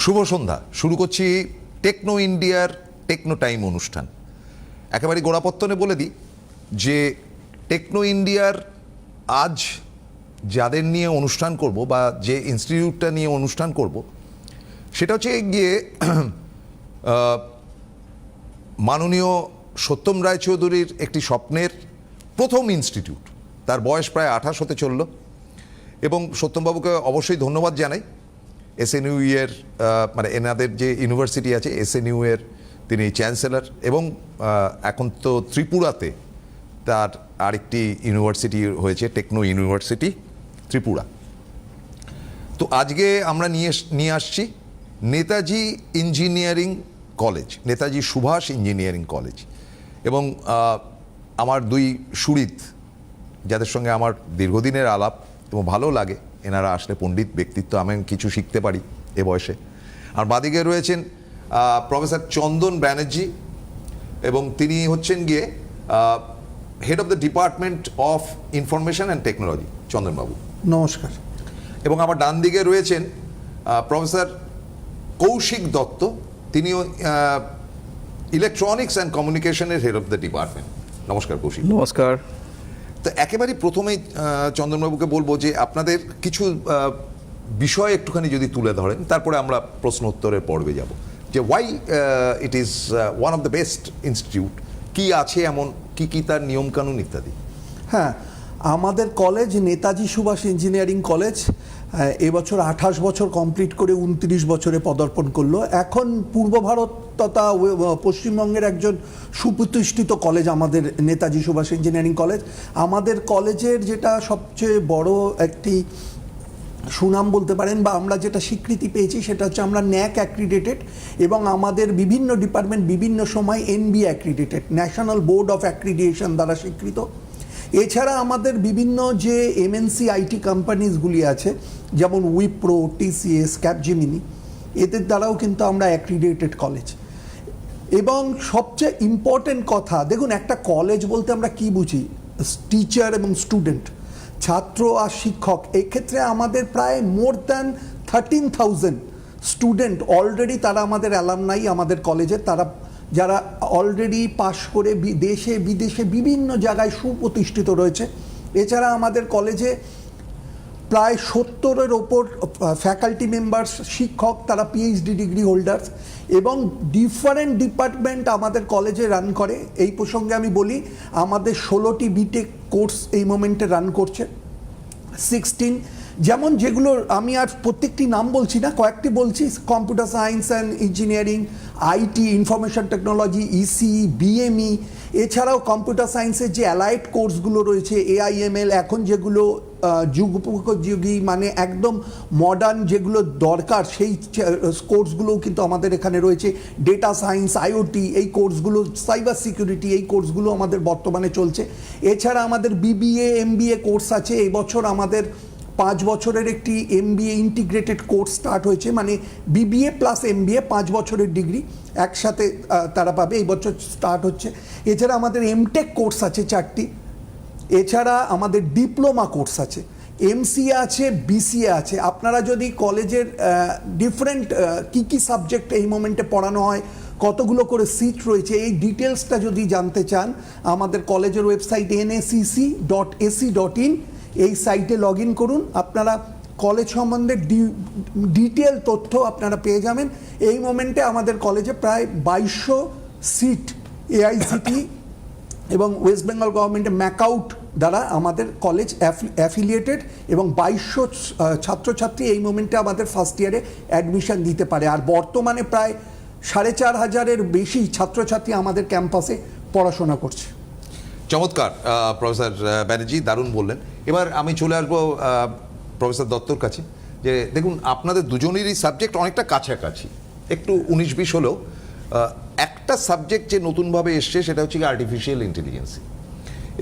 শুভ সন্ধ্যা। শুরু করছি টেকনো ইন্ডিয়ার টেকনো টাইম অনুষ্ঠান। একেবারে গোড়াপত্তনে বলে দিই যে টেকনো ইন্ডিয়ার আজ যাদের নিয়ে অনুষ্ঠান করব বা যে ইনস্টিটিউটটা নিয়ে অনুষ্ঠান করব সেটা হচ্ছে গিয়ে মাননীয় সত্যম রায়চৌধুরীর একটি স্বপ্নের প্রথম ইনস্টিটিউট। তার বয়স প্রায় 28 হতে চলল এবং সত্যমবাবুকে অবশ্যই ধন্যবাদ জানাই। এসএনইউ এর মানে এনাদের যে ইউনিভার্সিটি আছে এসএনইউ এর তিনি চ্যান্সেলর এবং এখন তো ত্রিপুরাতে তার আরেকটি ইউনিভার্সিটি হয়েছে, টেকনো ইউনিভার্সিটি ত্রিপুরা। তো আজকে আমরা নিয়ে আসছি Netaji engineering college, Netaji Subhash engineering college. এবং আমার দুই সুহৃদ যাদের সঙ্গে আমার দীর্ঘদিনের আলাপ এবং ভালো লাগে, এনারা আসলে পণ্ডিত ব্যক্তিত্ব, আমি কিছু শিখতে পারি এ বয়সে। আর বাদিকে রয়েছেন প্রফেসর চন্দন ব্যানার্জি এবং তিনি হচ্ছেন গিয়ে head of the department of information and technology. চন্দনবাবু নমস্কার। এবং আমার ডান দিকে রয়েছেন প্রফেসর কৌশিক দত্ত, তিনিও ইলেকট্রনিক্স অ্যান্ড কমিউনিকেশনের হেড অফ দ্য ডিপার্টমেন্ট। নমস্কার কৌশিক। নমস্কার। তো একেবারেই প্রথমেই চন্দনবাবুকে বলবো যে আপনাদের কিছু বিষয় একটুখানি যদি তুলে ধরেন, তারপরে আমরা প্রশ্ন উত্তরের পর্বে যাব যে why it is one of the best institute, কি আছে এমন, কি তার নিয়মকানুন ইত্যাদি। হ্যাঁ, আমাদের college Netaji Subhash engineering college এবছর 28 বছর কমপ্লিট করে 29 বছরে পদার্পণ করলো। এখন পূর্ব ভারত তথা পশ্চিমবঙ্গের একজন সুপ্রতিষ্ঠিত কলেজ আমাদের নেতাজি সুভাষ ইঞ্জিনিয়ারিং কলেজ। আমাদের কলেজের যেটা সবচেয়ে বড় একটি সুনাম বলতে পারেন বা আমরা যেটা স্বীকৃতি পেয়েছি সেটা হচ্ছে আমরা ন্যাক অ্যাক্রিডেটেড এবং আমাদের বিভিন্ন ডিপার্টমেন্ট বিভিন্ন সময় NB accredited, national board of accreditation দ্বারা স্বীকৃত। এছাড়া আমাদের বিভিন্ন যে এমএনসি আইটি কোম্পানিজগুলি আছে যেমন উইপ্রো, টিসিএস, ক্যাপজেমিনি, এদের দ্বারাও কিন্তু আমরা অ্যাক্রিডিয়েটেড কলেজ। এবং সবচেয়ে ইম্পর্টেন্ট কথা, দেখুন একটা কলেজ বলতে আমরা কি বুঝি, টিচার এবং স্টুডেন্ট, ছাত্র আর শিক্ষক। এক্ষেত্রে আমাদের প্রায় মোর দ্যান 13,000 স্টুডেন্ট অলরেডি তারা আমাদের অ্যালামনাই আমাদের কলেজের, তারা যারা অলরেডি পাশ করে দেশে বিদেশে বিভিন্ন জায়গায় সুপ্রতিষ্ঠিত রয়েছে। এছাড়া আমাদের কলেজে প্রায় 70-এর ওপর ফ্যাকাল্টি মেম্বার্স, শিক্ষক, তারা পিএইচডি ডিগ্রি হোল্ডার্স এবং ডিফারেন্ট ডিপার্টমেন্ট আমাদের কলেজে রান করে। এই প্রসঙ্গে আমি বলি আমাদের 16টি বিটেক কোর্স এই মোমেন্টে রান করছে, 16 যেমন, যেগুলো আমি আর প্রত্যেকটি নাম বলছি না, কয়েকটি বলছি। Computer science and engineering, IT, information technology, EC, BME, এছাড়াও কম্পিউটার সায়েন্সের যে অ্যালাইড কোর্সগুলো রয়েছে, এআইএমএল, এখন যেগুলো যুগোপযোগী মানে একদম মডার্ন যেগুলো দরকার সেই কোর্সগুলোও কিন্তু আমাদের এখানে রয়েছে। ডেটা সায়েন্স, আইওটি, এই কোর্সগুলো, সাইবার সিকিউরিটি, এই কোর্সগুলো আমাদের বর্তমানে চলছে। এছাড়া আমাদের বিবিএ, এমবিএ কোর্স আছে। এই বছর আমাদের 5 বছরের একটি এমবিএ ইন্টিগ্রেটেড কোর্স স্টার্ট হয়েছে, মানে বিবিএ প্লাস এমবিএ 5 বছরের ডিগ্রি একসাথে তারা পাবে, এই বছর স্টার্ট হচ্ছে। এছাড়া আমাদের এমটেক কোর্স আছে 4টি। এছাড়া আমাদের ডিপ্লোমা কোর্স আছে, এমসিএ আছে, বিসিএ আছে। আপনারা যদি কলেজের ডিফারেন্ট কী সাবজেক্ট এই মোমেন্টে পড়ানো হয়, কতগুলো করে সিট রয়েছে, এই ডিটেলসটা যদি জানতে চান আমাদের কলেজের ওয়েবসাইট nacc.ac.in, এই সাইটে লগ ইন করুন। আপনারা কলেজ সম্বন্ধে ডিটেল তথ্য আপনারা পেয়ে যাবেন। এই মোমেন্টে আমাদের কলেজে প্রায় 2200 সিট এআইসিটি এবং ওয়েস্ট বেঙ্গল গভর্নমেন্টের ম্যাকআউট দ্বারা আমাদের কলেজ অ্যাফিলিয়েটেড এবং 2200 ছাত্রছাত্রী এই মোমেন্টে আমাদের ফার্স্ট ইয়ারে অ্যাডমিশন দিতে পারে। আর বর্তমানে প্রায় 4500-এর বেশি ছাত্রছাত্রী আমাদের ক্যাম্পাসে পড়াশোনা করছে। চমৎকার প্রফেসর ব্যানার্জি, দারুণ বললেন। এবার আমি চলে আসবো প্রফেসর দত্তর কাছে। যে দেখুন আপনাদের দুজনেরই সাবজেক্ট অনেকটা কাছাকাছি, একটু 19-20 হলেও একটা সাবজেক্ট যে নতুনভাবে এসছে সেটা হচ্ছে আর্টিফিশিয়াল ইন্টেলিজেন্স,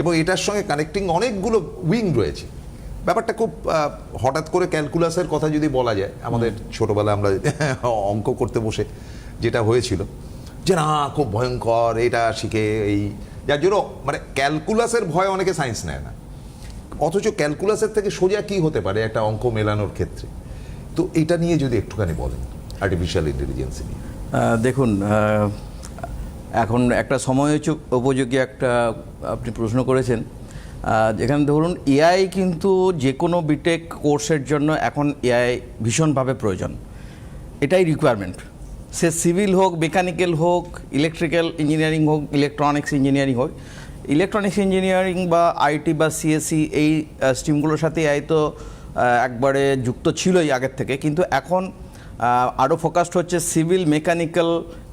এবং এটার সঙ্গে কানেক্টিং অনেকগুলো উইং রয়েছে। ব্যাপারটা খুব হঠাৎ করে ক্যালকুলাসের কথা যদি বলা যায়, আমাদের ছোটোবেলায় আমরা অঙ্ক করতে বসে যেটা হয়েছিল যে না খুব ভয়ঙ্কর, এটা শিখে এই, যার জন্য মানে ক্যালকুলাসের ভয় অনেকে সায়েন্স নেয় না, অথচ ক্যালকুলাসের থেকে সোজা কি হতে পারে একটা অঙ্ক মেলানোর ক্ষেত্রে। তো এটা নিয়ে যদি একটুখানি বলেন। আর্টিফিশিয়াল ইন্টেলিজেন্স নিয়ে? দেখুন, এখন একটা সময় উপযোগী একটা আপনি প্রশ্ন করেছেন। যেখানে ধরুন এআই কিন্তু যে কোনো বিটেক কোর্সের জন্য এখন এআই ভীষণভাবে প্রয়োজন, এটাই রিকোয়ারমেন্ট। সে সিভিল হোক, মেকানিক্যাল হোক, ইলেকট্রিক্যাল ইঞ্জিনিয়ারিং হোক, ইলেকট্রনিক্স ইঞ্জিনিয়ারিং হোক। ইলেকট্রনিক্স ইঞ্জিনিয়ারিং বা আইটি বা সিএসসি এই স্ট্রিমগুলোর সাথে এআই তো একবারে যুক্ত ছিলই আগের থেকে, কিন্তু এখন আরও ফোকাসড হচ্ছে সিভিল, মেকানিক্যাল,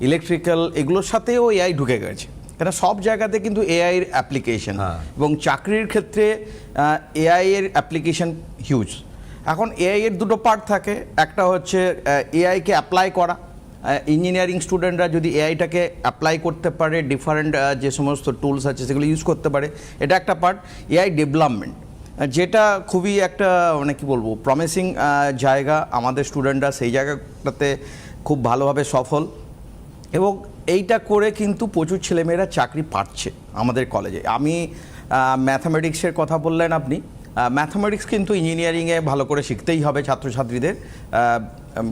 ইলেকট্রিক্যাল এগুলোর সাথেও এআই ঢুকে গেছে। কেন সব জায়গাতে কিন্তু এআই এর অ্যাপ্লিকেশন, এবং চাকরির ক্ষেত্রে এআই এর অ্যাপ্লিকেশন হিউজ। এখন এআই এর দুটো পার্ট থাকে, একটা হচ্ছে এআইকে অ্যাপ্লাই করা। ইঞ্জিনিয়ারিং স্টুডেন্টরা যদি এআইটাকে অ্যাপ্লাই করতে পারে, ডিফারেন্ট যে সমস্ত টুলস আছে সেগুলো ইউজ করতে পারে, এটা একটা পার্ট। এআই ডেভেলপমেন্ট, যেটা খুবই একটা মানে কী বলবো প্রমিসিং জায়গা, আমাদের স্টুডেন্টরা সেই জায়গাটাতে খুব ভালোভাবে সফল, এবং এইটা করে কিন্তু প্রচুর ছেলেমেয়েরা চাকরি পাচ্ছে আমাদের কলেজে। আমি ম্যাথামেটিক্সের কথা বললেন আপনি, ম্যাথামেটিক্স কিন্তু ইঞ্জিনিয়ারিংয়ে ভালো করে শিখতেই হবে ছাত্রছাত্রীদের,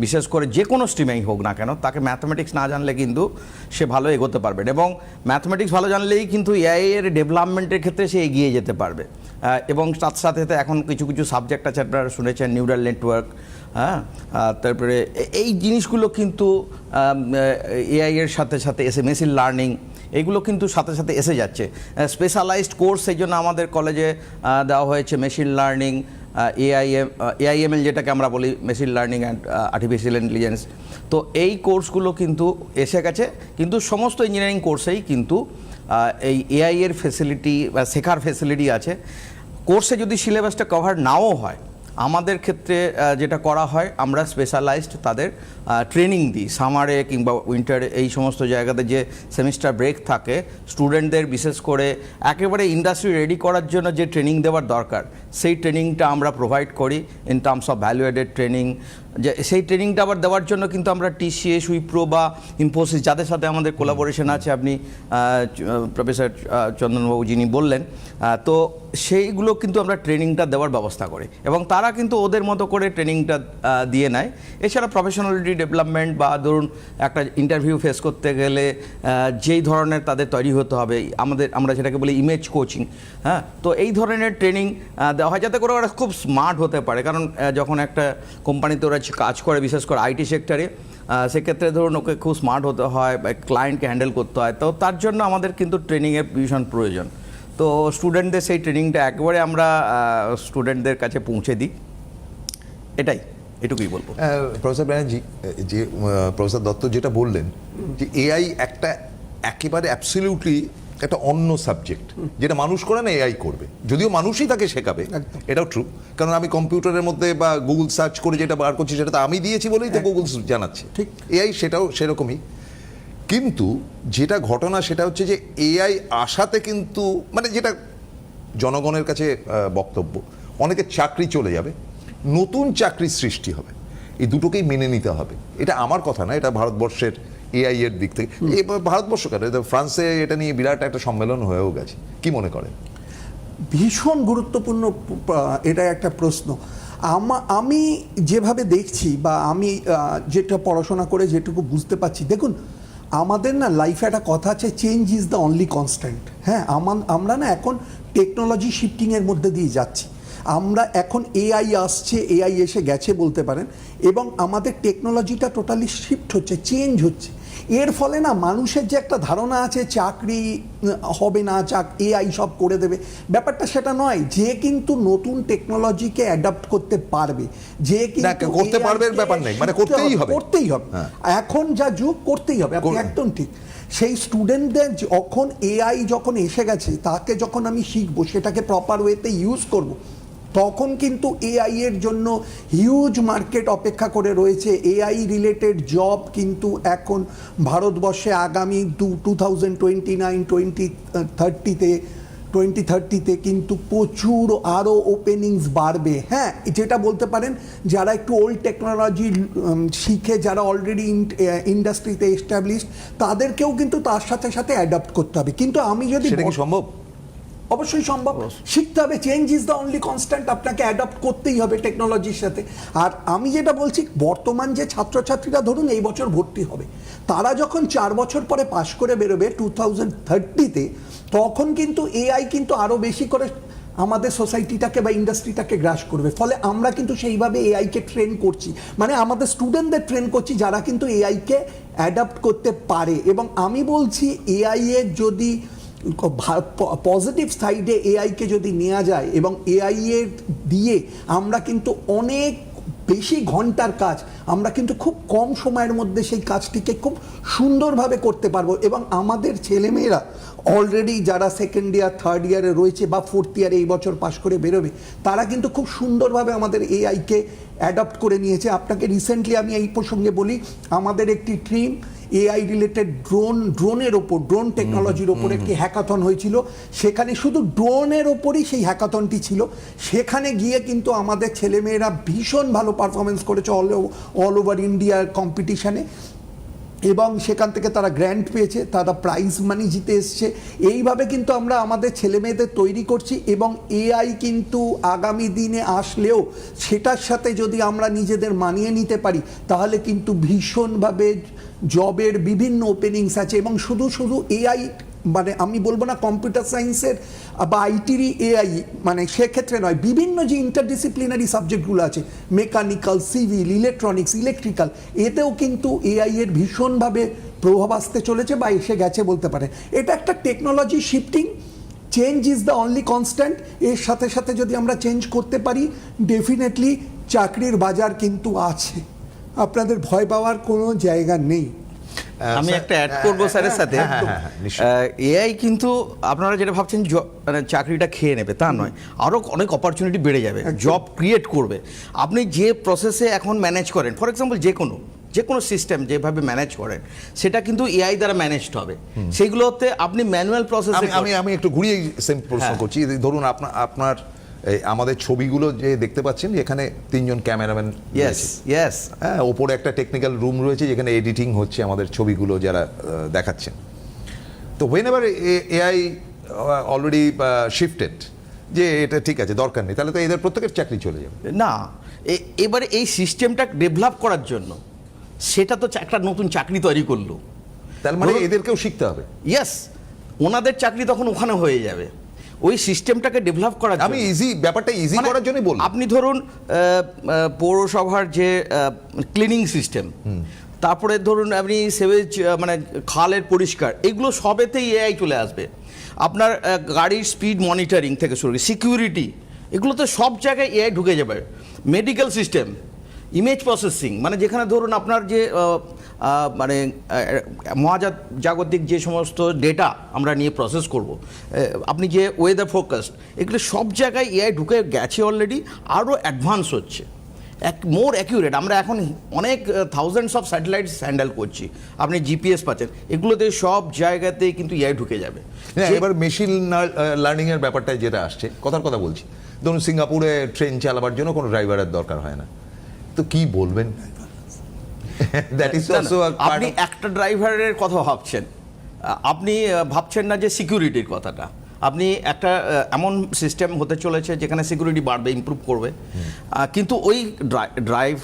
বিশেষ করে যে কোনো স্ট্রিমেই হোক না কেন, তাকে ম্যাথামেটিক্স না জানলে কিন্তু সে ভালো এগোতে পারবে, এবং ম্যাথামেটিক্স ভালো জানলেই কিন্তু এআই এর ডেভেলপমেন্টের ক্ষেত্রে সে এগিয়ে যেতে পারবে। এবং তার সাথে এখন কিছু কিছু সাবজেক্ট আছে, আপনারা শুনেছেন নিউরাল নেটওয়ার্ক, হ্যাঁ, তারপরে এই জিনিসগুলো কিন্তু এআই এর সাথে সাথে এসে মেশিন লার্নিং এগুলো কিন্তু সাথে সাথে এসে যাচ্ছে। স্পেশালাইজড কোর্স সেই জন্য আমাদের কলেজে দেওয়া হয়েছে মেশিন লার্নিং, এআইএমএল যেটাকে আমরা বলি, machine learning and artificial intelligence. তো এই কোর্সগুলো কিন্তু এসে গেছে, কিন্তু সমস্ত ইঞ্জিনিয়ারিং কোর্সেই কিন্তু এই এআই এর ফেসিলিটি বা শেখার ফেসিলিটি আছে। কোর্সে যদি সিলেবাসটা কভার নাও হয়, আমাদের ক্ষেত্রে যেটা করা হয়, আমরা স্পেশালাইজড তাদের ট্রেনিং দিই সামারে কিংবা উইন্টারে, এই সমস্ত জায়গাতে যে সেমিস্টার ব্রেক থাকে, স্টুডেন্টদের বিশেষ করে একেবারে ইন্ডাস্ট্রি রেডি করার জন্য যে ট্রেনিং দেওয়ার দরকার, সেই ট্রেনিংটা আমরা প্রোভাইড করি in terms of value aided training. যে সেই ট্রেনিংটা আবার দেওয়ার জন্য কিন্তু আমরা টিসিএস, উইপ্রো বা ইনফোসিস যাদের সাথে আমাদের কোলাবোরেশন আছে, আপনি প্রফেসর চন্দনবাবু যিনি বললেন, তো সেইগুলো কিন্তু আমরা ট্রেনিংটা দেওয়ার ব্যবস্থা করি, এবং তারা কিন্তু ওদের মতো করে ট্রেনিংটা দিয়ে নেয়। এছাড়া প্রফেশনালিটি ডেভেলপমেন্ট বা ধরুন একটা ইন্টারভিউ ফেস করতে গেলে যেই ধরনের তাদের তৈরি হতে হবে, আমরা যেটাকে বলি ইমেজ কোচিং, হ্যাঁ, তো এই ধরনের ট্রেনিং দেওয়া হয় যাতে করে ওরা খুব স্মার্ট হতে পারে। কারণ যখন একটা কোম্পানিতে ওরা কাজ করে, বিশেষ করে আইটি সেক্টরে, সেক্ষেত্রে ধরুন ওকে খুব স্মার্ট হতে হয়, ক্লায়েন্টকে হ্যান্ডেল করতে হয়, তো তার জন্য আমাদের কিন্তু ট্রেনিংয়ের ভীষণ প্রয়োজন। তো স্টুডেন্টদের সেই ট্রেনিংটা একেবারে আমরা স্টুডেন্টদের কাছে পৌঁছে দিই, এটুকুই বলবো। প্রফেসর ব্যানার্জি, যে প্রফেসর দত্ত যেটা বললেন যে এআই একটা একেবারে অ্যাবসলিউটলি একটা অন্য সাবজেক্ট, যেটা মানুষ করে না এআই করবে, যদিও মানুষই তাকে শেখাবে, এটাও ট্রু। কারণ আমি কম্পিউটারের মধ্যে বা গুগল সার্চ করে যেটা বার করছি সেটা তো আমি দিয়েছি বলেই তো গুগল জানাচ্ছে, ঠিক এআই সেটাও সেরকমই। কিন্তু যেটা ঘটনা সেটা হচ্ছে যে এআই আসাতে কিন্তু মানে যেটা জনগণের কাছে বক্তব্য, অনেকের চাকরি চলে যাবে, নতুন চাকরির সৃষ্টি হবে, এই দুটোকেই মেনে নিতে হবে। এটা আমার কথা না, এটা ভারতবর্ষের এআই এর দিক থেকে, ভারতবর্ষ কেন, ফ্রান্সে এটা নিয়ে বিরাট একটা সম্মেলন হয়েও গেছে। কি মনে করেন? ভীষণ গুরুত্বপূর্ণ এটা একটা প্রশ্ন। আমি যেভাবে দেখছি বা আমি যেটা পড়াশোনা করে যেটুকু বুঝতে পারছি, দেখুন আমাদের না লাইফে একটা কথা আছে, change is the only constant. হ্যাঁ, আমরা না এখন টেকনোলজি শিফটিংয়ের মধ্যে দিয়ে যাচ্ছি। আমরা এখন এআই আসছে, এআই এসে গেছে বলতে পারেন, এবং আমাদের টেকনোলজিটা টোটালি শিফট হচ্ছে, চেঞ্জ হচ্ছে। এর ফলে না মানুষের যে একটা ধারণা আছে চাকরি হবে না, এআই সব করে দেবে, ব্যাপারটা সেটা নয়। যে কিন্তু নতুন টেকনোলজিকে অ্যাডাপ্ট করতে পারবে, যে কিন্তু করতে পারবে ব্যাপার নেই, মানে করতেই হবে। এখন যা যুগ, করতেই হবে, আপনি একদম ঠিক। সেই স্টুডেন্টদের যখন এসে গেছে, তাকে যখন আমি শিখবো, সেটাকে প্রপার ওয়েতে ইউজ করব, তখন কিন্তু এআই এর জন্য হিউজ মার্কেট অপেক্ষা করে রয়েছে। এআই রিলেটেড জব কিন্তু এখন ভারতবর্ষে আগামী 2029-2030-তে কিন্তু প্রচুর আরও ওপেনিংস বাড়বে। হ্যাঁ, যেটা বলতে পারেন যারা একটু ওল্ড টেকনোলজি শিখে, যারা অলরেডি ইন্ডাস্ট্রিতে এস্টাবলিশড, তাদেরকেও কিন্তু তার সাথে সাথে অ্যাডাপ্ট করতে হবে। কিন্তু আমি যদি সেটা কি সম্ভব? অবশ্যই সম্ভব, শিখতে হবে। Change is the only constant, আপনাকে অ্যাডাপ্ট করতেই হবে টেকনোলজির সাথে। আর আমি যেটা বলছি, বর্তমান যে ছাত্রছাত্রীরা ধরুন এই বছর ভর্তি হবে, তারা যখন 4 বছর পরে পাশ করে বেরোবে 2030-তে, তখন কিন্তু এআই কিন্তু আরও বেশি করে আমাদের সোসাইটিটাকে বা ইন্ডাস্ট্রিটাকে গ্রাস করবে। ফলে আমরা কিন্তু সেইভাবে এআইকে ট্রেন করছি, মানে আমাদের স্টুডেন্টদের ট্রেন করছি যারা কিন্তু এআইকে অ্যাডাপ্ট করতে পারে। এবং আমি বলছি এআই এর যদি পজিটিভ সাইডে এআইকে যদি নেওয়া যায় এবং এআই এর দিয়ে আমরা কিন্তু অনেক বেশি ঘন্টার কাজ আমরা কিন্তু খুব কম সময়ের মধ্যে সেই কাজটিকে খুব সুন্দরভাবে করতে পারবো। এবং আমাদের ছেলেমেয়েরা অলরেডি যারা সেকেন্ড ইয়ার থার্ড ইয়ারে রয়েছে বা ফোর্থ ইয়ারে এই বছর পাশ করে বেরোবে, তারা কিন্তু খুব সুন্দরভাবে আমাদের এআইকে অ্যাডাপ্ট করে নিয়েছে। আপনাকে রিসেন্টলি আমি এই প্রসঙ্গে বলি, আমাদের একটি টিম এআই রিলেটেড ড্রোনের ওপর, ড্রোন টেকনোলজির ওপর একটি হ্যাকাথন হয়েছিল। সেখানে শুধু ড্রোনের ওপরই সেই হ্যাকাথনটি ছিল। সেখানে গিয়ে কিন্তু আমাদের ছেলেমেয়েরা ভীষণ ভালো পারফরমেন্স করেছে অল ওভার ইন্ডিয়ার কম্পিটিশানে, এবং সেখান থেকে তারা গ্র্যান্ট পেয়েছে, তারা প্রাইজ মানি জিতে এসছে। এইভাবে কিন্তু আমরা আমাদের ছেলেমেয়েদের তৈরি করছি। এবং এআই কিন্তু আগামী দিনে আসলেও সেটার সাথে যদি আমরা নিজেদের মানিয়ে নিতে পারি, তাহলে কিন্তু ভীষণভাবে জবের বিভিন্ন ওপেনিংস আছে। এবং শুধু এআই মানে আমি বলবো না কম্পিউটার সায়েন্সের বা আইটিরই এআই, মানে সেক্ষেত্রে নয়, বিভিন্ন যে ইন্টারডিসিপ্লিনারি সাবজেক্টগুলো আছে, মেকানিক্যাল, সিভিল, ইলেকট্রনিক্স, ইলেকট্রিক্যাল, এতেও কিন্তু এআই এর ভীষণভাবে প্রভাব আসতে চলেছে বা এসে গেছে বলতে পারে। এটা একটা technology shifting, change is the only constant. এর সাথে সাথে যদি আমরা চেঞ্জ করতে পারি, ডেফিনেটলি চাকরির বাজার কিন্তু আছে, আপনাদের ভয় পাওয়ার কোনো জায়গা নেই। আমি একটা অ্যাড করবো স্যারের সাথে। এআই কিন্তু আপনারা যেটা ভাবছেন মানে চাকরিটা খেয়ে নেবে তা নয়, আরও অনেক অপরচুনিটি বেড়ে যাবে, জব ক্রিয়েট করবে। আপনি যে প্রসেসে এখন ম্যানেজ করেন, ফর এক্সাম্পল যে কোনো সিস্টেম যেভাবে ম্যানেজ করেন, সেটা কিন্তু এআই দ্বারা ম্যানেজড হবে। সেইগুলোতে আপনি ম্যানুয়াল প্রসেস, আমি একটু ঘুরিয়ে সেম প্রশ্ন করছি। ধরুন আপনার আমাদের ছবিগুলো যে দেখতে পাচ্ছেন, এখানে 3 জন ক্যামেরাম্যান, ইয়েস, হ্যাঁ, ওপরে একটা টেকনিক্যাল রুম রয়েছে যেখানে এডিটিং হচ্ছে আমাদের ছবিগুলো যারা দেখাচ্ছেন। তো when ever AI already shifted যে এটা ঠিক আছে, দরকার নেই, তাহলে তো এদের প্রত্যেকের চাকরি চলে যাবে না। এবারে এই সিস্টেমটা ডেভেলপ করার জন্য সেটা তো একটা নতুন চাকরি তৈরি করলো, তার মানে এদেরকেও শিখতে হবে। ইয়েস, ওনাদের চাকরি তখন ওখানে হয়ে যাবে। ওই সিস্টেমটাকে ডেভেলপ করার জন্য, আমি ব্যাপারটা ইজি করার জন্যই বললাম। আপনি ধরুন পৌরসভার যে ক্লিনিং সিস্টেম, তারপরে ধরুন আপনি সেভেজ মানে খালের পরিষ্কার, এগুলো সবেতেই এআই চলে আসবে। আপনার গাড়ির স্পিড মনিটরিং থেকে শুরু করে সিকিউরিটি, এগুলো তো সব জায়গায় এআই ঢুকে যাবে। মেডিকেল সিস্টেম, ইমেজ প্রসেসিং, মানে যেখানে ধরুন আপনার যে মানে মহাজাগতিক যে সমস্ত ডেটা আমরা নিয়ে প্রসেস করব, আপনি যে ওয়েদার ফোরকাস্ট, এগুলো সব জায়গায় এআই ঢুকে গেছে অলরেডি, আরও অ্যাডভান্স হচ্ছে, মোর অ্যাকিউরেট। আমরা এখন অনেক থাউজেন্ডস অফ স্যাটেলাইটস হ্যান্ডেল করছি, আপনি জিপিএস পাচ্ছেন, এগুলোতে সব জায়গাতেই কিন্তু এআই ঢুকে যাবে। এবার মেশিন লার্নিং এর ব্যাপারটা যেটা আসছে, কথা বলছি, ধরুন সিঙ্গাপুরে ট্রেন চালাবার জন্য কোনো ড্রাইভারের দরকার হয় না, তো কি বলবেন? আপনি একটা ড্রাইভারের কথা ভাবছেন, আপনি ভাবছেন না যে সিকিউরিটির কথাটা। আপনি একটা এমন সিস্টেম হতে চলেছে যেখানে সিকিউরিটি বাড়বে, ইমপ্রুভ করবে, কিন্তু ওই ড্রাইভ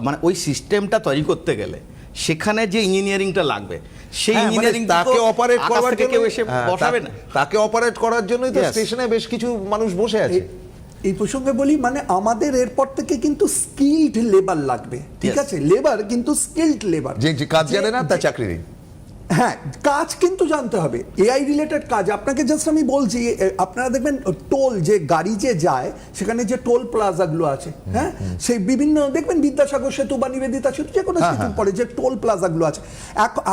মানে ওই সিস্টেমটা তৈরি করতে গেলে সেখানে যে ইঞ্জিনিয়ারিংটা লাগবে, সেই ইঞ্জিনিয়ারিং তাকে অপারেট করার জন্য কেউ এসে বসাবে না। তাকে অপারেট করার জন্যই তো স্টেশনে বেশ কিছু মানুষ বসে আছে। এই প্রসঙ্গে বলি, মানে আমাদের এরপর থেকে কিন্তু স্কিলড লেবার লাগবে, ঠিক আছে? লেবার কিন্তু স্কিলড লেবার, যে কাজ জানে না তার চাকরি নেই। হ্যাঁ, কাজ কিন্তু জানতে হবে, এআই রিলেটেড কাজ। আপনাকে জাস্ট আমি বলছি, আপনারা দেখবেন টোল যে গাড়ি যে যায়, সেখানে যে টোল প্লাজাগুলো আছে, হ্যাঁ, সেই বিভিন্ন দেখবেন বিদ্যাসাগর সেতু বা নিবেদিতা সেতু, যে কোনো সেতু পরে যে টোল প্লাজাগুলো আছে,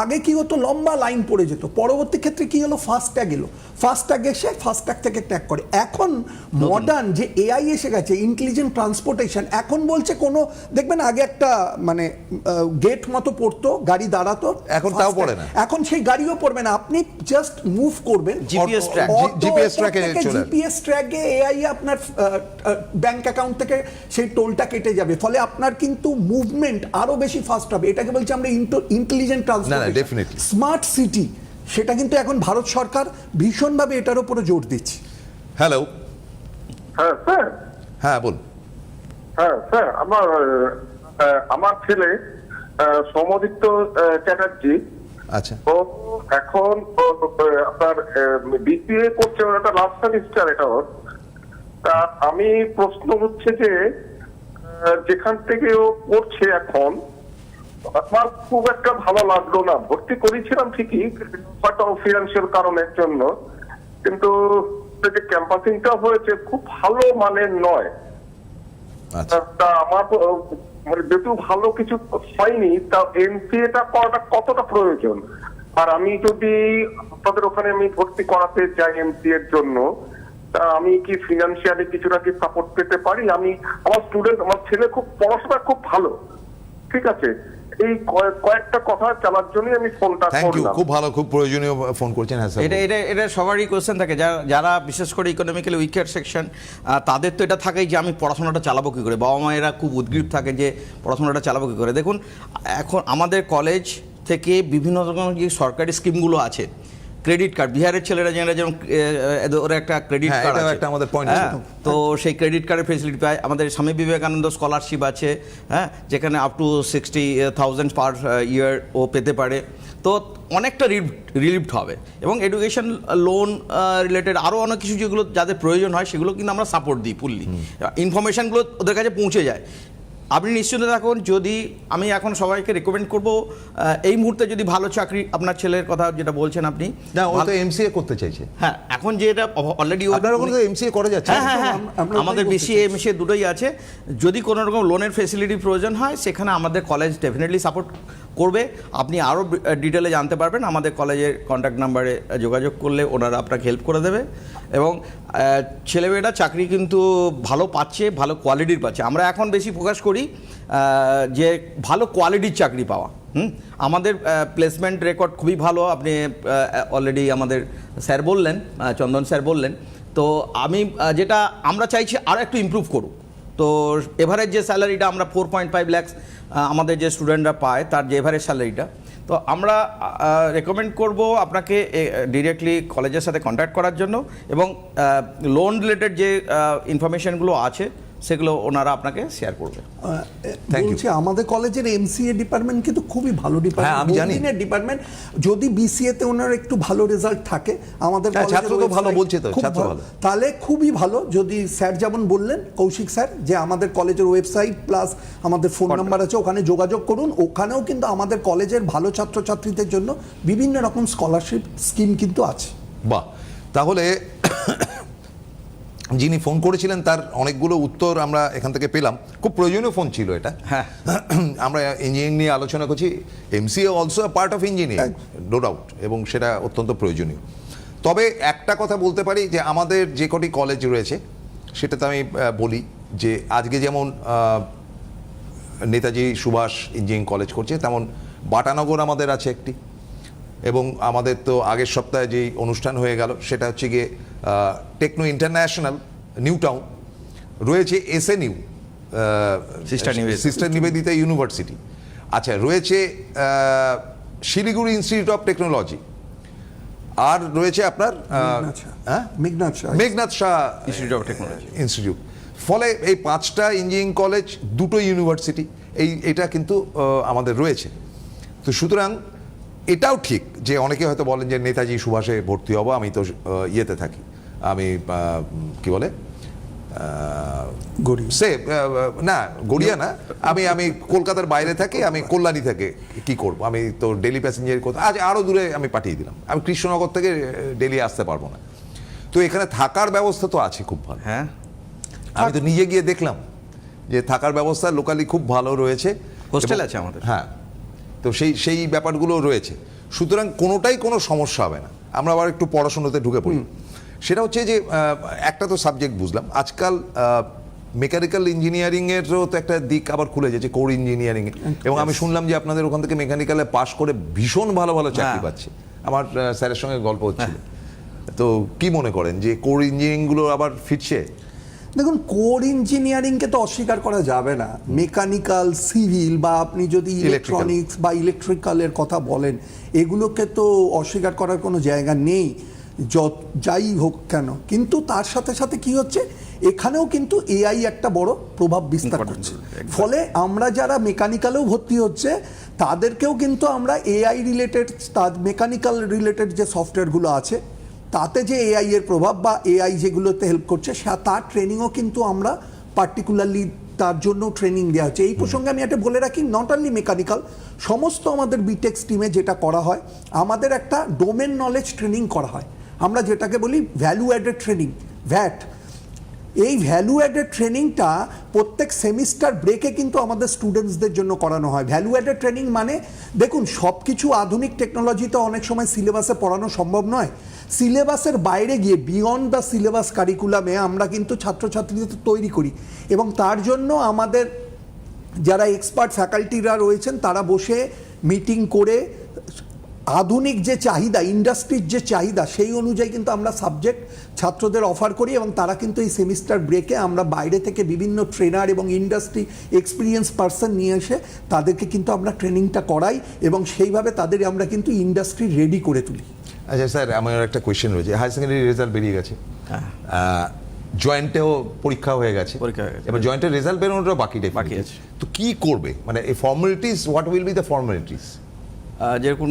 আগে কি হতো, লম্বা লাইন পড়ে যেত। পরবর্তী ক্ষেত্রে কি হলো, ফাস্ট্যাগ এলো, ফাস্ট্যাগ এসে ফাস্ট্যাগ থেকে ট্যাগ করে। এখন মডার্ন যে এআই এসে গেছে, ইন্টেলিজেন্ট ট্রান্সপোর্টেশন, এখন বলছে কোনো, দেখবেন আগে একটা মানে গেট মতো পড়তো, গাড়ি দাঁড়াতো, এখন তাও পড়ে না। এখন সেই গাড়িও পড়বে না, আপনি জাস্ট মুভ করবেন, জিপিএস ট্র্যাকে জিপিএস ট্র্যাকে এআই আপনার ব্যাংক অ্যাকাউন্ট থেকে সেই টোলটা কেটে যাবে। ফলে আপনার কিন্তু মুভমেন্ট আরো বেশি ফাস্ট হবে। এটাকে বলছি আমরা ইন্টেলিজেন্ট ট্রান্সপোর্টেশন, স্মার্ট সিটি। সেটা কিন্তু এখন ভারত সরকার ভীষণভাবে এটার উপরে জোর দিচ্ছে। হ্যালো, হ্যাঁ স্যার। হ্যাঁ বলুন। হ্যাঁ স্যার, আমার ছেলে সমদিত্য চ্যাটার্জি, আচ্ছা, ও এখন আপনার বিসিএ করছে, ওর একটা লাস্ট সেমিস্টার এটা ওর। তা আমি প্রশ্ন হচ্ছে যে যেখান থেকে ও পড়ছে এখন, আমার খুব একটা ভালো লাগলো না। ভর্তি করেছিলাম ঠিকই, হয়তো ফিনান্সিয়াল কারণের জন্য, কিন্তু যে ক্যাম্পাসিংটা হয়েছে খুব ভালো মানের নয়। আচ্ছা। তা আমার মানে যেহেতু ভালো কিছু হয়নি, তা এমসিএ টা করাটা কতটা প্রয়োজন? আর আমি যদি আপনাদের ওখানে আমি ভর্তি করাতে চাই এমসিএ এর জন্য, তা আমি কি ফিনান্সিয়ালি কিছুটা কি সাপোর্ট পেতে পারি? আমার ছেলে খুব পড়াশোনা খুব ভালো, ঠিক আছে। এই কয়েকটা কথা জানার জন্যই আমি ফোনটা থ্যাংক ইউ, করলাম। খুব ভালো, খুব প্রয়োজনীয় ফোন করছেন। হ্যাঁ স্যার, এটা এটা এটা সবারই কোয়েশ্চেন থাকে, যারা বিশেষ করে ইকোনমিক্যালি উইকার সেকশন, তাদের তো এটা থাকেই যে আমি পড়াশোনাটা চালাবো কী করে। বাবা মায়েরা খুব উদ্গ্রীব থাকে যে পড়াশোনাটা চালাবো কী করে। দেখুন, এখন আমাদের কলেজ থেকে বিভিন্ন রকমের যে সরকারি স্কিমগুলো আছে, ক্রেডিট কার্ড, বিহারের ছেলেরা যেমন ওরা একটা ক্রেডিট হ্যাঁ, কার্ড এটাও আছে, একটা আমাদের point হ্যাঁ, ছিল। তো সেই ক্রেডিট কার্ডের ফেসিলিটি পায়। আমাদের স্বামী বিবেকানন্দ স্কলারশিপ আছে, হ্যাঁ, যেখানে আপ টু 60,000 পার ইয়ার ও পেতে পারে। তো অনেকটা রিলিফড হবে, এবং এডুকেশন লোন রিলেটেড আরও অনেক কিছু যেগুলো যাদের প্রয়োজন হয় সেগুলো কিন্তু আমরা সাপোর্ট দিই ফুললি। ইনফরমেশানগুলো ওদের কাছে পৌঁছে যায়। আপনি নিশ্চিন্ত থাকুন, যদি আমি এখন সবাইকে রেকমেন্ড করব, এই মুহূর্তে যদি ভালো চাকরি, আপনার ছেলের কথা যেটা বলছেন আপনি, না ও তো এমসিএ করতে চাইছে। হ্যাঁ, এখন যে এটা অলরেডি আপনার ওখানে তো এমসিএ করা যাচ্ছে। হ্যাঁ হ্যাঁ হ্যাঁ, আমরা আমাদের ওটাই বিসিএ এমসিএ দুটোই আছে। যদি কোনো রকম লোনের ফেসিলিটি প্রয়োজন হয়, সেখানে আমাদের কলেজ ডেফিনেটলি সাপোর্ট করবে। আপনি আরও ডিটেলে জানতে পারবেন, আমাদের কলেজের কন্ট্যাক্ট নাম্বারে যোগাযোগ করলে ওনারা আপনাকে হেল্প করে দেবে। এবং ছেলেমেয়েরা চাকরি কিন্তু ভালো পাচ্ছে, ভালো কোয়ালিটির পাচ্ছে। আমরা এখন বেশি ফোকাস করি যে ভালো কোয়ালিটির চাকরি পাওয়া। আমাদের প্লেসমেন্ট রেকর্ড খুবই ভালো, আপনি অলরেডি আমাদের স্যার বললেন, চন্দন স্যার বললেন। তো আমি যেটা আমরা চাইছি আরও একটু ইমপ্রুভ করুক। তো এভারেজ যে স্যালারিটা আমরা 4.5 লাখস আমাদের যে স্টুডেন্টরা পায়, তার যে এভারেজ স্যালারিটা, তো আমরা রেকমেন্ড করব আপনাকে ডিরেক্টলি কলেজের সাথে কন্ট্যাক্ট করার জন্য। এবং লোন রিলেটেড যে ইনফরমেশনগুলো আছে সেগুলো ওনারা আপনাকে শেয়ার করবে। Thank you. বলছি, আমাদের কলেজের এমসিএ ডিপার্টমেন্ট কিন্তু খুবই ভালো হ্যাঁ, আমি জানি। ডিপার্টমেন্ট। যদি বিসিএ তে ওনার একটু ভালো রেজাল্ট থাকে, আমাদের হ্যাঁ, কলেজের ছাত্র তো ভালো website বলছে তো, খুব ছাত্র ভালো। তাহলে খুবই ভালো। যদি স্যার যেমন বললেন, কৌশিক স্যার, যে আমাদের কলেজের ওয়েবসাইট প্লাস আমাদের ফোন নাম্বার আছে, ওখানে যোগাযোগ করুন। ওখানেও কিন্তু আমাদের কলেজের ভালো ছাত্রছাত্রীদের জন্য বিভিন্ন রকম স্কলারশিপ স্কিম কিন্তু আছে। বাহ, তাহলে যিনি ফোন করেছিলেন তার অনেকগুলো উত্তর আমরা এখান থেকে পেলাম। খুব প্রয়োজনীয় ফোন ছিল এটা। হ্যাঁ, আমরা ইঞ্জিনিয়ারিং নিয়ে আলোচনা করছি, MCA also a part of engineering, no doubt, এবং সেটা অত্যন্ত প্রয়োজনীয়। তবে একটা কথা বলতে পারি যে আমাদের যে কটি কলেজ রয়েছে সেটাতে আমি বলি যে আজকে যেমন নেতাজি সুভাষ ইঞ্জিনিয়ারিং কলেজ করছে, তেমন বাটানগর আমাদের আছে একটি। এবং আমাদের তো আগের সপ্তাহে যেই অনুষ্ঠান হয়ে গেল সেটা হচ্ছে গিয়ে টেকনো ইন্টারন্যাশনাল নিউ টাউন রয়েছে, এসএনইউ সিস্টার নিবেদিতা ইউনিভার্সিটি। আচ্ছা, রয়েছে শিলিগুড়ি ইনস্টিটিউট অফ টেকনোলজি, আর রয়েছে আপনার Meghnath Shah institute of technology institute. ফলে এই 5টা ইঞ্জিনিয়ারিং কলেজ, 2টো ইউনিভার্সিটি, এটা কিন্তু আমাদের রয়েছে। তো সুতরাং এটাও ঠিক যে অনেকে হয়তো বলেন যে নেতাজি সুভাষে ভর্তি হবো, আমি তো ইয়েতে থাকি, আমি কি বলে না গড়িয়া না, আমি কলকাতার বাইরে থাকি, আমি কল্যাণী থেকে কি করব, আমি তো ডেলি প্যাসেঞ্জার করতে আজ আরও দূরে আমি পাঠিয়ে দিলাম, আমি কৃষ্ণনগর থেকে ডেলি আসতে পারবো না। তো এখানে থাকার ব্যবস্থা তো আছে খুব ভালো। হ্যাঁ, আমি তো নিজে গিয়ে দেখলাম যে থাকার ব্যবস্থা লোকালি খুব ভালো রয়েছে, হোস্টেল আছে আমাদের। হ্যাঁ, তো সেই ব্যাপারগুলো রয়েছে। সুতরাং কোনোটাই কোনো সমস্যা হবে না। আমরা আবার একটু পড়াশোনাতে ঢুকে পড়ি। সেটা হচ্ছে যে একটা তো সাবজেক্ট বুঝলাম, আজকাল মেকানিক্যাল ইঞ্জিনিয়ারিংয়েরও তো একটা দিক আবার খুলে যাচ্ছে, কোর ইঞ্জিনিয়ারিং। এবং আমি শুনলাম যে আপনাদের ওখান থেকে মেকানিক্যালে পাশ করে ভীষণ ভালো ভালো চাকরি পাচ্ছে। আমার স্যারের সঙ্গে গল্প হচ্ছিল। তো কি মনে করেন যে কোর ইঞ্জিনিয়ারিংগুলো আবার ফিরছে? দেখুন, কোর ইঞ্জিনিয়ারিংকে তো অস্বীকার করা যাবে না। মেকানিক্যাল, সিভিল, বা আপনি যদি ইলেকট্রনিক্স বা ইলেকট্রিক্যালের কথা বলেন, এগুলোকে তো অস্বীকার করার কোনো জায়গা নেই। যাই হোক কেন, কিন্তু তার সাথে সাথে কি হচ্ছে, এখানেও কিন্তু এআই একটা বড় প্রভাব বিস্তার করছে। ফলে আমরা যারা মেকানিক্যালেও ভর্তি হচ্ছে তাদেরকেও কিন্তু আমরা এআই রিলেটেড, মেকানিক্যাল রিলেটেড যে সফটওয়্যারগুলো আছে তাতে যে এআই এর প্রভাব বা এআই যেগুলোতে হেল্প করছে তার ট্রেনিংও কিন্তু আমরা পার্টিকুলারলি তার জন্য ট্রেনিং দেওয়া হচ্ছে। এই প্রসঙ্গে আমি একটা বলে রাখি, নট অনলি মেকানিক্যাল, সমস্ত আমাদের বিটেক স্ট্রিমে যেটা করা হয়, আমাদের একটা ডোমেন নলেজ ট্রেনিং করা হয়, আমরা যেটাকে বলি ভ্যালু অ্যাডেড ট্রেনিং, ভ্যাট। এই ভ্যালু অ্যাডেড ট্রেনিংটা প্রত্যেক সেমিস্টার ব্রেকে কিন্তু আমাদের স্টুডেন্টসদের জন্য করানো হয়। ভ্যালু অ্যাডেড ট্রেনিং মানে, দেখুন সব কিছু আধুনিক টেকনোলজিতে অনেক সময় সিলেবাসে পড়ানো সম্ভব নয়, সিলেবাসের বাইরে গিয়ে বিয়ন্ড দ্য সিলেবাস কারিকুলামে আমরা কিন্তু ছাত্রছাত্রীদের তৈরি করি, এবং তার জন্য আমাদের যারা এক্সপার্ট ফ্যাকাল্টিরা রয়েছেন তারা বসে মিটিং করে আধুনিক যে চাহিদা, ইন্ডাস্ট্রির যে চাহিদা, সেই অনুযায়ী কিন্তু আমরা সাবজেক্ট ছাত্রদের অফার করি, এবং তারা কিন্তু এই সেমিস্টার ব্রেকে আমরা বাইরে থেকে বিভিন্ন ট্রেনার এবং ইন্ডাস্ট্রি এক্সপিরিয়েন্স পার্সন নিয়ে এসে তাদেরকে কিন্তু আমরা ট্রেনিংটা করাই, এবং সেইভাবে তাদের আমরা কিন্তু ইন্ডাস্ট্রি রেডি করে তুলি। আচ্ছা স্যার, আমার একটা কোয়েশ্চেন রয়েছে। হায়ার সেকেন্ডারি রেজাল্ট বেরিয়ে গেছে, জয়েন্টেও পরীক্ষা হয়ে গেছে, এবার জয়েন্টের রেজাল্ট বেরোনোটা বাকি আছে, তো কি করবে, মানে এই formalities, what will be the formalities? যেরকম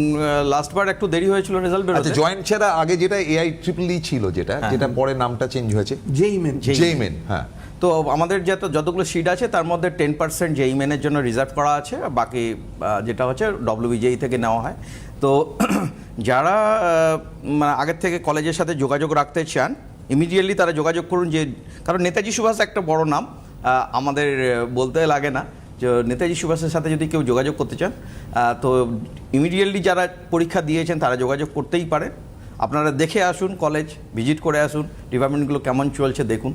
লাস্টবার একটু দেরি হয়েছিল রেজাল্ট বেরোতে। আচ্ছা, জয়েন্ট ছাড়া আগে যেটা এআই ট্রিপল ই ছিল, যেটা পরে নামটা চেঞ্জ হয়েছে জেইমেন, হ্যাঁ, তো আমাদের যতগুলো সিট আছে তার মধ্যে 10% জেইমেনের জন্য রিজার্ভ করা আছে, বাকি যেটা হচ্ছে ডব্লিউবিজেই থেকে নেওয়া হয়। তো যারা মানে আগের থেকে কলেজের সাথে যোগাযোগ রাখতে চান, ইমিডিয়েটলি তারা যোগাযোগ করুন, যে কারণ নেতাজি সুভাষ একটা বড় নাম, আমাদের বলতে লাগে না যে নেতাজি সুভাষের সাথে যদি কেউ যোগাযোগ করতে চান, তো ইমিডিয়েটলি যারা পরীক্ষা দিয়েছেন তারা যোগাযোগ করতেই পারেন। আপনারা দেখে আসুন, কলেজ ভিজিট করে আসুন, ডিপার্টমেন্টগুলো কেমন চলছে দেখুন,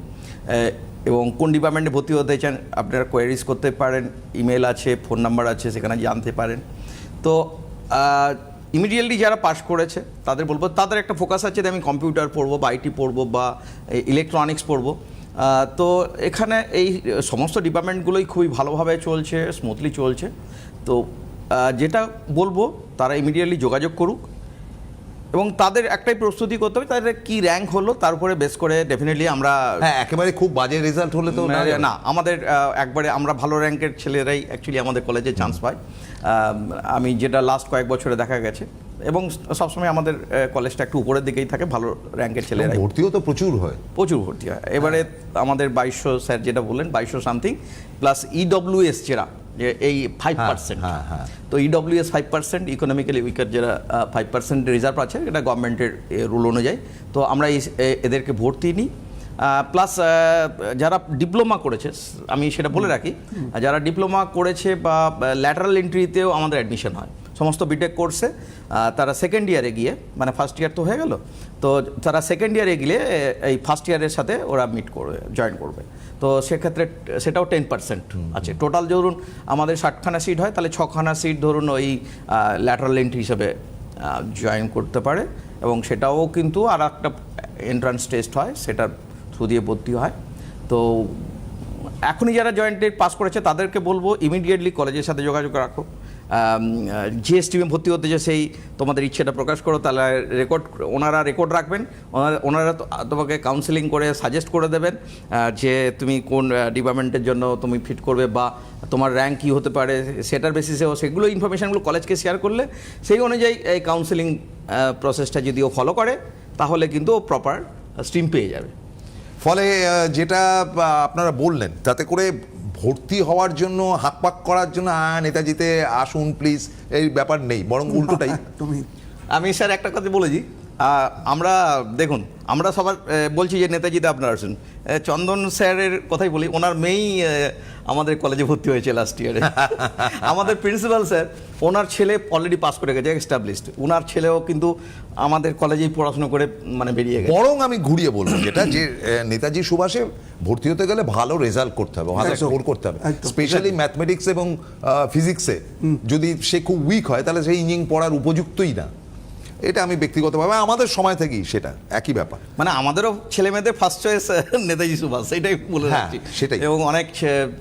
এবং কোন ডিপার্টমেন্টে ভর্তি হতে চান আপনারা কোয়ারিজ করতে পারেন, ইমেল আছে, ফোন নাম্বার আছে, সেখানে জানতে পারেন। তো ইমিডিয়েটলি যারা পাস করেছে তাদের বলবো, তাদের একটা ফোকাস আছে যে আমি কম্পিউটার পড়বো বা আইটি পড়বো বা ইলেকট্রনিক্স পড়বো। তো এখানে এই সমস্ত ডিপার্টমেন্টগুলোই খুবই ভালোভাবে চলছে, স্মুথলি চলছে। তো যেটা বলবো তারা ইমিডিয়েটলি যোগাযোগ করুক, এবং তাদের একটাই প্রস্তুতি করতে হবে, তাদের কি র্যাঙ্ক হলো তার উপরে বেস করে ডেফিনেটলি আমরা, হ্যাঁ, একেবারে খুব বাজে রেজাল্ট হলে তো না, আমাদের একবারে আমরা ভালো র্যাঙ্কের ছেলেরাই অ্যাকচুয়ালি আমাদের কলেজে চান্স পায়। আমি যেটা লাস্ট কয়েক বছরে দেখা গেছে, এবং সবসময় আমাদের কলেজটা একটু উপরের দিকেই থাকে, ভালো র্যাঙ্কের ছেলেরা। ভর্তিও তো প্রচুর ভর্তি হয়। এবারে আমাদের 2200 স্যার যেটা বললেন 2200 সামথিং, প্লাস ইডব্লিউএস যেটা যে এই 5%, তো ইডব্লিউএস 5%, ইকোনমিক্যালি উইকার যারা 5% রিজার্ভ আছে, এটা গভর্নমেন্টের রুল অনুযায়ী। তো আমরা এদেরকে ভর্তি নিই, প্লাস যারা ডিপ্লোমা করেছে, আমি সেটা বলে রাখি, যারা ডিপ্লোমা করেছে বা ল্যাটারাল এন্ট্রিতেও আমাদের অ্যাডমিশন হয় সমস্ত বিটেক কোর্সে। তারা সেকেন্ড ইয়ারে গিয়ে, মানে ফার্স্ট ইয়ার তো হয়ে গেল, তো তারা সেকেন্ড ইয়ারে গেলে এই ফার্স্ট ইয়ারের সাথে ওরা মিট করবে, জয়েন করবে। তো সেক্ষেত্রে সেটাও 10% আছে। টোটাল ধরুন আমাদের 60খানা সিট হয়, তাহলে 6খানা সিট ধরুন ওই ল্যাটারাল এন্ট্রি হিসেবে জয়েন করতে পারে, এবং সেটাও কিন্তু আর একটা এন্ট্রান্স টেস্ট হয়, সেটার থ্রু দিয়ে ভর্তি হয়। তো এখনই যারা জয়েন্টে পাস করেছে তাদেরকে বলবো ইমিডিয়েটলি কলেজের সাথে যোগাযোগ রাখো, যে স্ট্রিমে ভর্তি হতে চায় সেই তোমাদের ইচ্ছেটা প্রকাশ করো, তাহলে ওনারা রেকর্ড রাখবেন, ওনারা তোমাকে কাউন্সেলিং করে সাজেস্ট করে দেবেন যে তুমি কোন ডিপার্টমেন্টের জন্য তুমি ফিট করবে বা তোমার র্যাঙ্ক কী হতে পারে, সেটার বেসিসেও সেগুলো ইনফরমেশানগুলো কলেজকে শেয়ার করলে সেই অনুযায়ী এই কাউন্সেলিং প্রসেসটা যদি ও ফলো করে তাহলে কিন্তু ও প্রপার স্ট্রিম পেয়ে যাবে। ফলে যেটা আপনারা বললেন, তাতে করে ভর্তি হওয়ার জন্য হাকপাক করার জন্য নেতাজিতে আসুন প্লিজ এই ব্যাপার নেই, বরং উল্টোটাই। আমি স্যার একটা কথা বলেছি, আমরা দেখুন, আমরা সবার বলছি যে নেতাজিতে আপনারা আসুন, চন্দন স্যারের কথাই বলি, ওনার মেয়েই আমাদের কলেজে ভর্তি হয়েছে লাস্ট ইয়ারে। আমাদের প্রিন্সিপাল স্যার, ওনার ছেলে অলরেডি পাস করে গেছে, এস্টাবলিশড, ওনার ছেলেও কিন্তু আমাদের কলেজেই পড়াশোনা করে মানে বেরিয়ে গেছে। বরং আমি ঘুরিয়ে বলবো যেটা, যে নেতাজি সুভাষে ভর্তি হতে গেলে ভালো রেজাল্ট করতে হবে, ভালো স্কোর করতে হবে, স্পেশালি ম্যাথমেটিক্সে এবং ফিজিক্সে। যদি সে খুব উইক হয় তাহলে সেই ইঞ্জিনিয়ারিং পড়ার উপযুক্তই না। এটা আমি ব্যক্তিগতভাবে, আমাদের সময় থেকেই সেটা একই ব্যাপার, মানে আমাদেরও ছেলে মেয়েদের ফার্স্ট চয়েস নেতাজি সুভাষ, সেটাই বলে রাখছি। সেটাই, এবং অনেক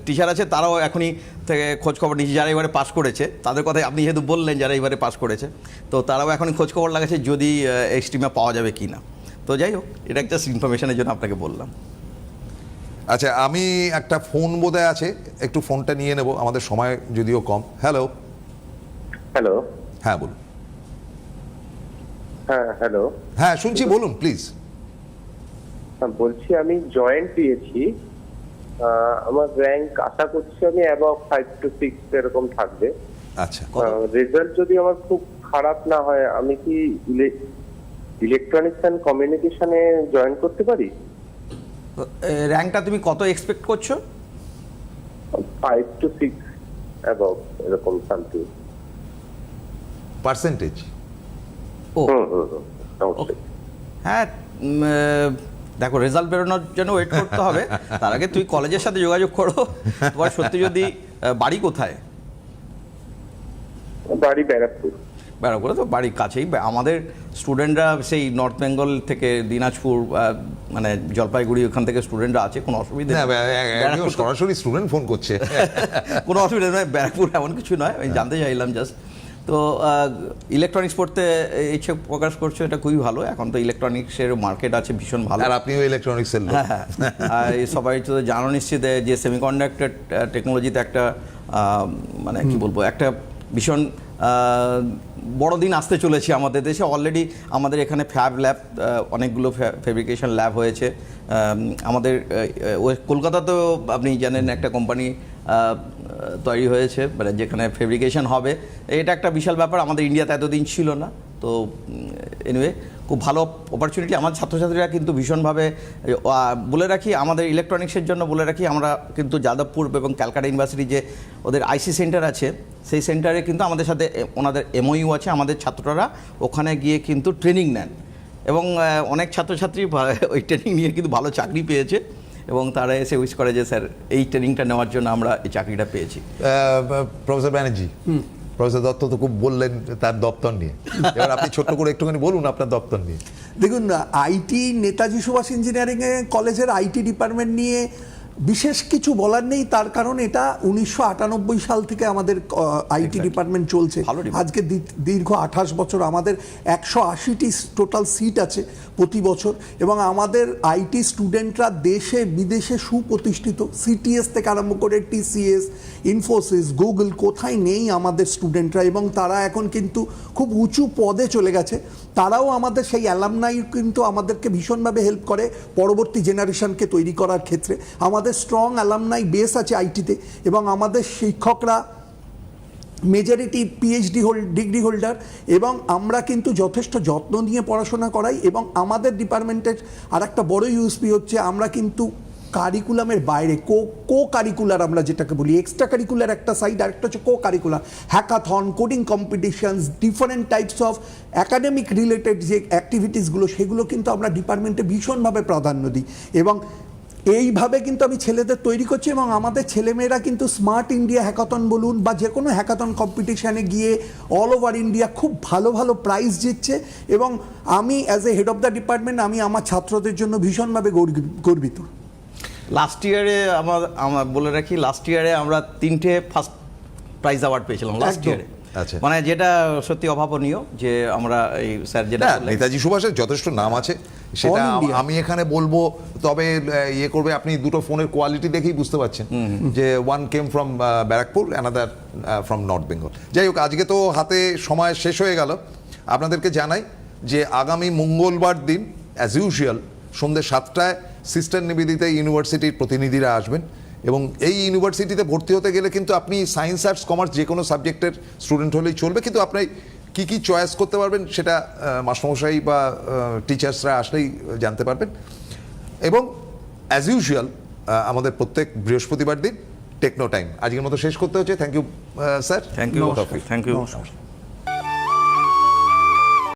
টিচার আছে তারাও এখনই থেকে খোঁজ খবর নিচ্ছে, যারা এবারে পাস করেছে তাদের কথাই আপনি যেহেতু বললেন যারা এবারে পাস করেছে, তো তারাও এখনই খোঁজ খবর লাগাচ্ছে যদি এই স্ট্রিমে পাওয়া যাবে কি না। তো যাই হোক, এটা একটা ইনফরমেশনের জন্য আপনাকে বললাম। আচ্ছা, আমি একটা ফোন বোধহয় আছে, একটু ফোনটা নিয়ে নেব, আমাদের সময় যদিও কম। হ্যালো। হ্যালো। হ্যাঁ বলুন। হ্যাঁ, হ্যালো। হ্যাঁ শুনছি, বলুন প্লিজ। বলছি আমি জয়েন্ট দিয়েছি, আমার র্যাঙ্ক আশা করছি আমি অ্যাবাভ 5 to 6 এরকম থাকবে। আচ্ছা, রেজাল্ট যদি আমার খুব খারাপ না হয়, আমি কি ইলেকট্রনিক্স অ্যান্ড কমিউনিকেশনে জয়েন করতে পারি? র্যাঙ্কটা তুমি কত এক্সপেক্ট করছো? 5 to 6 অ্যাবাভ এরকম সামথিং। পার্সেন্টেজ? ও অবশ্যই। হ্যাঁ, দেখো রেজাল্ট বেরোনোর জন্য ওয়েট করতে হবে। তার আগে তুই কলেজের সাথে যোগাযোগ করো। তোমার সত্যি যদি বাড়ি কোথায়? বাড়ি ব্যারাকপুর। ব্যারাকপুরে তো বাড়ির কাছেই। আমাদের স্টুডেন্টরা সেই নর্থ বেঙ্গল থেকে দিনাজপুর, মানে জলপাইগুড়ি, ওখান থেকে স্টুডেন্টরা আছে, কোনো অসুবিধা না, নেই। একদম সরাসরি স্টুডেন্ট ফোন করছে। কোনো অসুবিধা নয়, ব্যারাকপুর এমন কিছু নয়, আমি জানতে চাইলাম জাস্ট। তো ইলেকট্রনিক্স পড়তে ইচ্ছে প্রকাশ করছো, এটা খুবই ভালো। এখন তো ইলেকট্রনিক্সের মার্কেট আছে ভীষণ ভালো। আর আপনিও ইলেকট্রনিক্সের লোক। হ্যাঁ, আর সবাই তো জানো নিশ্চিত যে সেমিকন্ডাক্টর টেকনোলজিতে একটা মানে কি বলবো, একটা ভীষণ বড় দিন আসতে চলেছে আমাদের দেশে। অলরেডি আমাদের এখানে ফ্যাব ল্যাব, অনেকগুলো ফেব্রিকেশন ল্যাব হয়েছে আমাদের। কলকাতাতেও আপনি জানেন একটা কোম্পানি তৈরি হয়েছে, মানে যেখানে ফেব্রিকেশন হবে। এটা একটা বিশাল ব্যাপার, আমাদের ইন্ডিয়াতে এতদিন ছিল না। তো এনিওয়ে, খুব ভালো অপরচুনিটি। আমার ছাত্রছাত্রীরা কিন্তু ভীষণভাবে, বলে রাখি আমাদের ইলেকট্রনিক্সের জন্য বলে রাখি, আমরা কিন্তু যাদবপুর এবং ক্যালকাটা ইউনিভার্সিটি যে ওদের আইসি সেন্টার আছে, সেই সেন্টারে কিন্তু আমাদের সাথে ওনাদের এমওইউ আছে। আমাদের ছাত্ররা ওখানে গিয়ে কিন্তু ট্রেনিং নেন, এবং অনেক ছাত্রছাত্রী ওই ট্রেনিং নিয়ে কিন্তু ভালো চাকরি পেয়েছে, এবং তারা এসে উইশ করে যে স্যার এই ট্রেনিংটা নেওয়ার জন্য আমরা এই চাকরিটা পেয়েছি। প্রফেসর ব্যানার্জি, প্রফেসর দত্ত তো খুব বললেন তার দপ্তর নিয়ে, এবার আপনি ছোট্ট করে একটুখানি বলুন আপনার দপ্তর নিয়ে। দেখুন, আইটি নেতাজি সুভাষ ইঞ্জিনিয়ারিং কলেজের আইটি ডিপার্টমেন্ট নিয়ে বিশেষ কিছু বলার নেই। তার কারণ এটা 1998 সাল থেকে আমাদের আইটি ডিপার্টমেন্ট চলছে। ভালো department। আজকে দীর্ঘ 28 বছর আমাদের 180টি টোটাল সিট আছে প্রতি বছর, এবং আমাদের আইটি স্টুডেন্টরা দেশে বিদেশে সুপ্রতিষ্ঠিত। সিটিএস থেকে আরম্ভ করে টিসিএস, ইনফোসিস, গুগল, কোথায় নেই আমাদের স্টুডেন্টরা, এবং তারা এখন কিন্তু খুব উঁচু পদে চলে গেছে। তারাও আমাদের সেই অ্যালামনাই কিন্তু আমাদেরকে ভীষণভাবে হেল্প করে পরবর্তী জেনারেশনকে তৈরি করার ক্ষেত্রে। আমাদের স্ট্রং অ্যালামনাই বেস আছে আইটিতে, এবং আমাদের শিক্ষকরা মেজরিটি পিএইচডি ডিগ্রি হোল্ডার, এবং আমরা কিন্তু যথেষ্ট যত্ন নিয়ে পড়াশোনা করাই। এবং আমাদের ডিপার্টমেন্টের আর একটা বড় ইউএসপি হচ্ছে আমরা কিন্তু কারিকুলামের বাইরে কো কারিকুলার, আমরা যেটাকে বলি এক্সট্রা কারিকুলার একটা সাইড, আর একটা হচ্ছে co curricular, hackathon, coding competitions, different types of academic related যে অ্যাক্টিভিটিসগুলো, সেগুলো কিন্তু আমরা ডিপার্টমেন্টে ভীষণভাবে প্রাধান্য দিই। এবং এইভাবে কিন্তু আমি ছেলেদের তৈরি করছি, এবং আমাদের ছেলেমেয়েরা কিন্তু স্মার্ট ইন্ডিয়া হ্যাকাথন বলুন বা যে কোনো হ্যাকাথন কম্পিটিশানে গিয়ে অল ওভার ইন্ডিয়া খুব ভালো ভালো প্রাইজ জিতছে। এবং আমি as a head of the department, আমি আমার ছাত্রদের জন্য ভীষণভাবে গর্বিত। লাস্ট ইয়ারে আমার বলে রাখি, লাস্ট ইয়ারে আমরা 3টে ফার্স্ট প্রাইজ অ্যাওয়ার্ড পেয়েছিলাম লাস্ট একদম। ইয়ারে। আচ্ছা, মানে যেটা সত্যি অভাবনীয় যে আমরা এই স্যার যেটা না, বললেন। নেতাজি সুভাষের যথেষ্ট নাম আছে, সেটা All India। আমি এখানে বলবো। তবে ইয়ে করবে, আপনি দুটো ফোনের কোয়ালিটি দেখেই বুঝতে পারছেন যে one came from Barrackpore, another from north Bengal. যাই হোক, আজকে তো হাতে সময় শেষ হয়ে গেল। আপনাদেরকে জানাই যে আগামী মঙ্গলবার দিন অ্যাজ ইউজুয়াল সন্ধ্যে 7টায় সিস্টার নিবেদিতা ইউনিভার্সিটির প্রতিনিধিরা আসবেন, এবং এই ইউনিভার্সিটিতে ভর্তি হতে গেলে কিন্তু আপনি সায়েন্স, আর্টস, কমার্স যে কোনো সাবজেক্টের স্টুডেন্ট হলেই চলবে, কিন্তু আপনি কি কি চয়েস করতে পারবেন সেটা মাস্টারমশাই বা টিচার্সরা আসলেই জানতে পারবেন। এবং অ্যাজ ইউজুয়াল আমাদের প্রত্যেক বৃহস্পতিবার দিন টেকনো টাইম আজকের মতো শেষ করতে হচ্ছে। Thank you sir. Thank you, thank you. নমস্কার।